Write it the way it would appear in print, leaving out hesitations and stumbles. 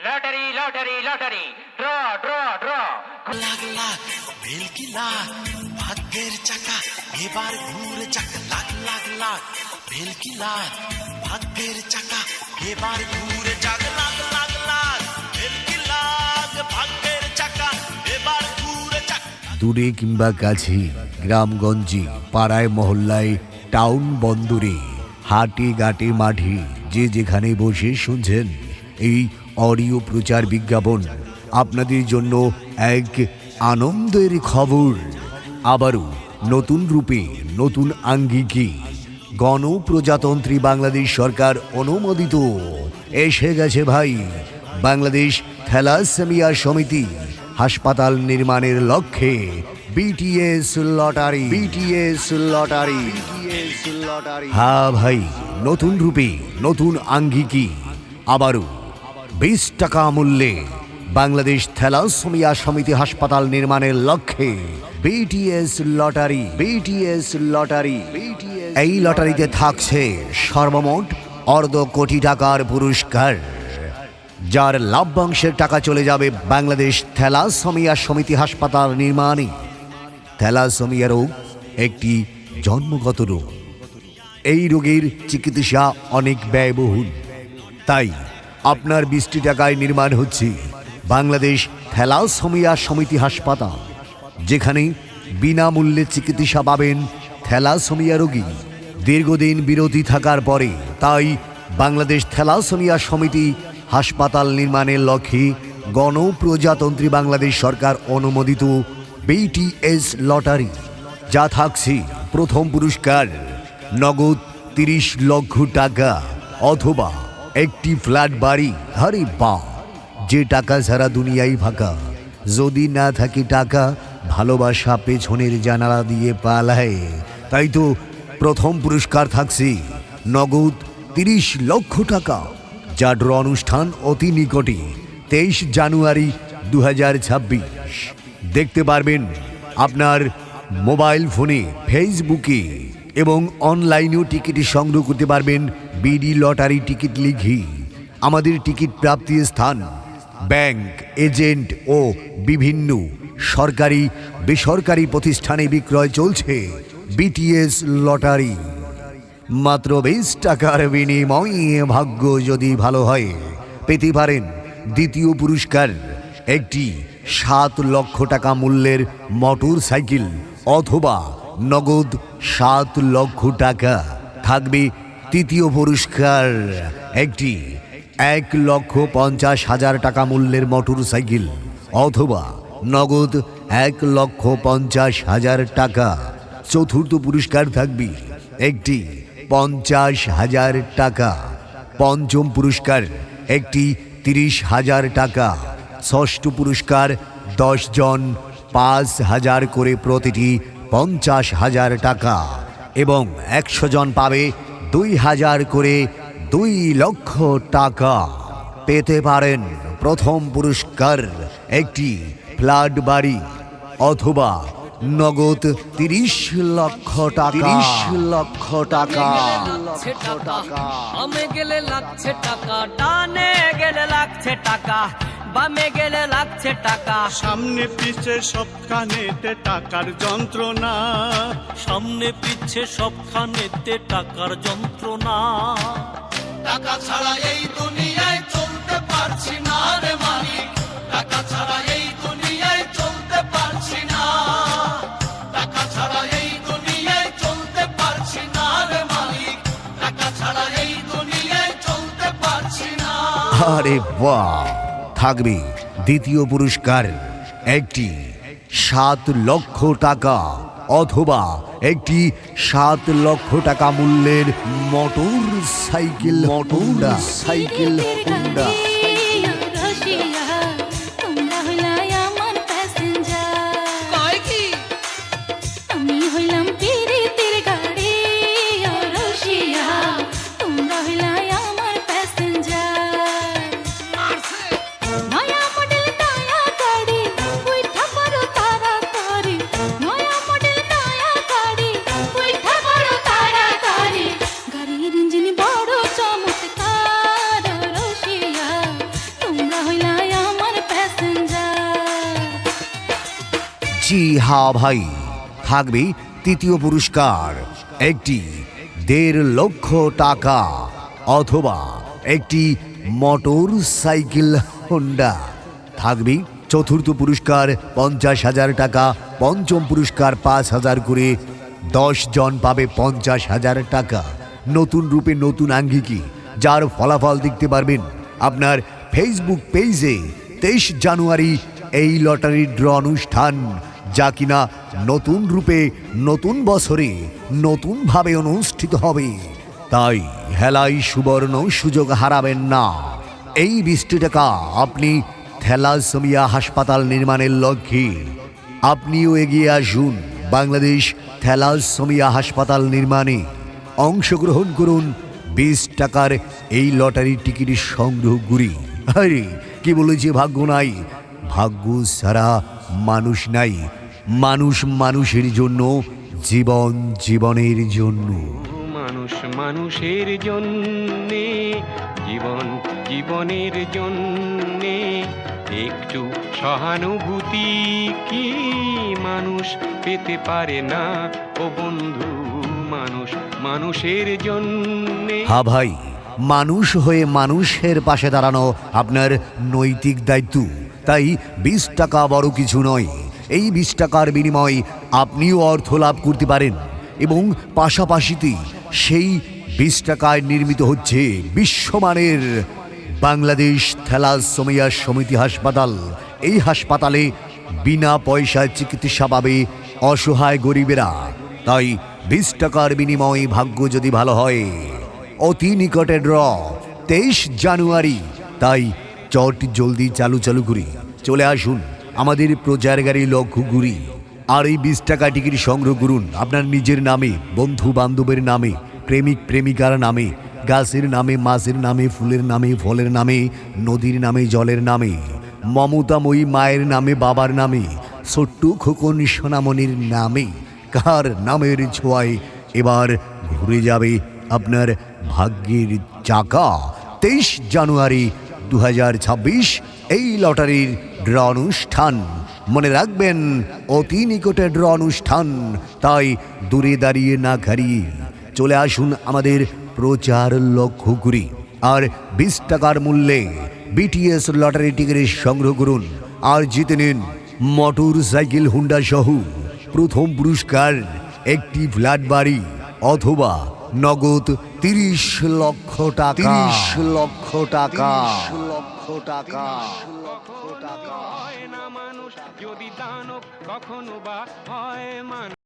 Lottery lottery lottery draw draw draw lakh lakh ভেলকি লাখ ভাগ্যের চাকা এবার ঘুরে যাক লাখ লাখ লাখ ভেলকি লাখ ভাগ্যের চাকা এবার ঘুরে যাক লাখ লাখ লাখ ভেলকি লাখ ভাগ্যের চাকা এবার ঘুরে যাক। দূরে কিংবা কাছে, গ্রামগঞ্জে, পাড়ায় মহল্লায়, টাউন বন্দরে, হাটে ঘাটে মাঠে, যে যেখানে বসে শুনছেন এই অডিও প্রচার বিজ্ঞাপন, আপনাদের জন্য এক আনন্দের খবর। আবারও নতুন রূপে, নতুন আঙ্গিকে গণপ্রজাতন্ত্রী বাংলাদেশ সরকার অনুমোদিত এসে গেছে ভাই বাংলাদেশ থ্যালাসেমিয়া সমিতি হাসপাতাল নির্মাণের লক্ষ্যে বিটিএস লটারি। হ্যাঁ ভাই, নতুন রূপে, নতুন আঙ্গিকে আবারও 20 টাকা মূল্যে বাংলাদেশ থ্যালাসেমিয়া সমিতি হাসপাতাল নির্মাণের লক্ষ্যে বিটিএস লটারি। এই লটারিতে থাকছে সর্বমোট অর্ধ কোটি টাকার পুরস্কার, যার লভ্যাংশের টাকা চলে যাবে বাংলাদেশ থ্যালাসেমিয়া সমিতি হাসপাতাল নির্মাণে। থ্যালাসেমিয়া রোগ একটি জন্মগত রোগ। এই রোগের চিকিৎসা অনেক ব্যয়বহুল, তাই আপনার 20 টাকায় নির্মাণ হচ্ছে বাংলাদেশ থ্যালাসেমিয়া সমিতি হাসপাতাল, যেখানে বিনামূল্যে চিকিৎসা পাবেন থ্যালাসেমিয়া রোগী দীর্ঘদিন বিরতি থাকার পরে। তাই বাংলাদেশ থ্যালাসেমিয়া সমিতি হাসপাতাল নির্মাণের লক্ষ্যে গণপ্রজাতন্ত্রী বাংলাদেশ সরকার অনুমোদিত বিটিএস লটারি, যা থাকছে প্রথম পুরস্কার নগদ 30 লক্ষ টাকা অথবা একটি ফ্ল্যাট বাড়ি। আরে বাহ, যে টাকা সারা দুনিয়ায় ফাঁকা, যদি না থাকে টাকা, ভালোবাসা পেছনের জানালা দিয়ে পালায়। তাই তো প্রথম পুরস্কার থাকছে নগদ 30 লক্ষ টাকা, যা ড্র অনুষ্ঠান অতি নিকটে 23 জানুয়ারি 2026 দেখতে পারবেন আপনার মোবাইল ফোনে, ফেসবুকে এবং অনলাইনেও টিকিট সংগ্রহ করতে পারবেন বিডি লটারি টিকিট লিখে। আমাদের টিকিট প্রাপ্তির স্থান ব্যাংক, এজেন্ট ও বিভিন্ন সরকারি বেসরকারি প্রতিষ্ঠানে বিক্রয় চলছে বিটিএস লটারি। মাত্র 20 টাকার বিনিময়ে ভাগ্য যদি ভালো হয় পেতে পারেন দ্বিতীয় পুরস্কার একটি 7 লক্ষ টাকা মূল্যের মোটর সাইকেল অথবা নগদ 7 লক্ষ টাকা। থাকবে তৃতীয় পুরস্কার একটি 1,50,000 টাকা মূল্যের মোটর সাইকেল অথবা নগদ 1,50,000 টাকা। চতুর্থ পুরস্কার থাকবে একটি 50,000 টাকা। পঞ্চম পুরস্কার একটি 30,000 টাকা। ষষ্ঠ পুরস্কার 10 জন 5,000 করে প্রতিটি 50,000 টাকা এবং 100 জন পাবে 2,000 করে 2 লক্ষ টাকা। পেতে পারেন প্রথম পুরস্কার একটি ফ্ল্যাট বাড়ি অথবা নগদ 30 লক্ষ টাকা। বামে গেলে লাগছে টাকা, ডানে গেলে লাগছে টাকা, বামে গেলে লাগছে টাকা, সামনে পিছে সবখানেতে টাকার যন্ত্রণা, সামনে পিছে সবখানেতে টাকার যন্ত্রণা। টাকা ছাড়া এই দুনিয়ায় চলতে পারছি না রে মালিক, টাকা ছাড়া এই দুনিয়ায় চলতে পারছি না, টাকা ছাড়া এই দুনিয়ায় চলতে পারছি না রে মালিক, টাকা ছাড়া এই দুনিয়ায় চলতে পারছি না। আরে বাহ, থাকবে দ্বিতীয় পুরস্কার একটি 7 লক্ষ টাকা অথবা একটি 7 লক্ষ টাকা মূল্যের মোটর সাইকেল হোন্ডা। কয় কি? আমি হইলাম পিরিতের গাড়ি ও রসিয়া, তোমরা হইলাই আমার প্যাসেঞ্জার। নয়া মডেল নয়া গাড়ি, উইঠা পড়ো তাড়াতাড়ি, নয়া মডেল নয়া গাড়ি, উইঠা পড়ো তাড়াতাড়ি। গাড়ির ইঞ্জিন বড় চমৎকার ও রসিয়া, জি হ্যাঁ ভাই, থাকবে তৃতীয় পুরস্কার একটি 1.5 লক্ষ টাকা অথবা একটি মোটর সাইকেল হোন্ডা। থাকবে চতুর্থ পুরস্কার 50,000 টাকা, পঞ্চম পুরস্কার 5,000 করে, 10 জন পাবে 50,000 টাকা। নতুন রূপে নতুন আঙ্গিকে, যার ফলাফল দেখতে পারবেন আপনার ফেসবুক পেজে 23 জানুয়ারি এই লটারির ড্র অনুষ্ঠান, যা কিনা নতুন রূপে নতুন বছরে নতুনভাবে অনুষ্ঠিত হবে। তাই হেলাই সুবর্ণ সুযোগ হারাবেন না। এই 20 টাকা আপনি থ্যালাসেমিয়া হাসপাতাল নির্মাণের লক্ষ্যে আপনিও এগিয়ে আসুন। বাংলাদেশ থ্যালাসেমিয়া হাসপাতাল নির্মাণে অংশগ্রহণ করুন। 20 টাকার এই লটারির টিকিট সংগ্রহ করি। আরে কি বলেছে, ভাগ্য নাই, ভাগ্য ছাড়া মানুষ নাই, মানুষ মানুষের জন্য, জীবন জীবনের জন্য। মানুষ মানুষের জন্যে, জীবন জীবনের জন্যে, একটু সহানুভূতি কি মানুষ পেতে পারে না ও বন্ধু? মানুষ মানুষের জন্যে। হ্যাঁ ভাই, মানুষ হয়ে মানুষের পাশে দাঁড়ানো আপনার নৈতিক দায়িত্ব। তাই 20 টাকা বড় কিছু নয়। এই 20 টাকার বিনিময়ে আপনিও অর্থ লাভ করতে পারেন এবং পাশাপাশিতে সেই 20 টাকায় নির্মিত হচ্ছে বিশ্বমানের বাংলাদেশ থ্যালাসেমিয়া সমিতি হাসপাতাল। এই হাসপাতালে বিনা পয়সায় চিকিৎসা পাবে অসহায় গরিবেরা। তাই 20 টাকার বিনিময়ে ভাগ্য যদি ভালো হয়, অতি নিকটে ড্র 23 জানুয়ারি। তাই চট জলদি চালু করি, চলে আসুন আমাদের প্রচার গাড়ি লক্ষ্যগুড়ি। আর এই 20 টাকা টিকিট সংগ্রহ করুন আপনার নিজের নামে, বন্ধু বান্ধবের নামে, প্রেমিক প্রেমিকার নামে, গাছের নামে, মাছের নামে, ফুলের নামে, ফলের নামে, নদীর নামে, জলের নামে, মমতাময়ী মায়ের নামে, বাবার নামে, ছোট্ট খোকন সোনামণির নামে। কার নামের ছোঁয়ায় এবার ঘুরে যাবে আপনার ভাগ্যের চাকা? 23 জানুয়ারি 2026 এই লটারির ড্র অনুষ্ঠান। মনে রাখবেন, অতি নিকটে ড্র অনুষ্ঠান। তাই দূরে দাঁড়িয়ে না হারিয়ে চলে আসুন আমাদের প্রচার লক্ষ্য করি। আর 20 টাকার মূল্যে বিটিএস লটারি টিকিট সংগ্রহ করুন আর জিতে নিন মোটর সাইকেল হোন্ডা সহ প্রথম পুরস্কার একটি ফ্ল্যাট বাড়ি অথবা নগদ 30 লক্ষ টাকা। 30 লক্ষ টাকা। হয় না মানুষ যদি দানব, কখনো বা হয় মানুষ।